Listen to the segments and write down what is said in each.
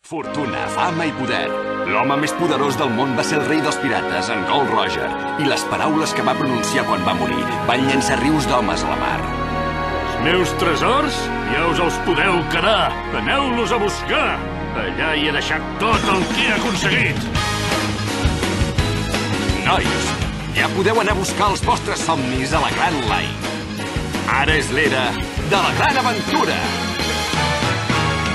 Fortuna, fama i poder. L'home més poderós del món va ser el rei dels pirates, en Gold Roger, i les paraules que va pronunciar quan va morir van llançar rius d'homes a la mar. Els meus tresors ja us els podeu quedar. Aneu-los a buscar. Allà hi he deixat tot el que he aconseguit. Nois, ja podeu anar a buscar els vostres somnis a la Gran Line. Ara és l'era de la gran aventura.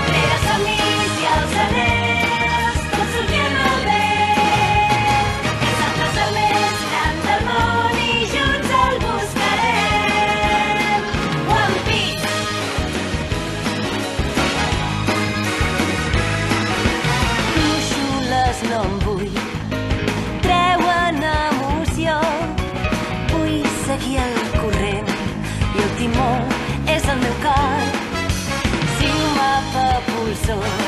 L'era somnis i els anells, tot sortien malbé. És el tresor més gran del món i junts el buscarem. One Piece! Brúixoles no en vull, treuen emoció. Vull seguir el corrent i el timó és el meu cor. Si un mapa pulsor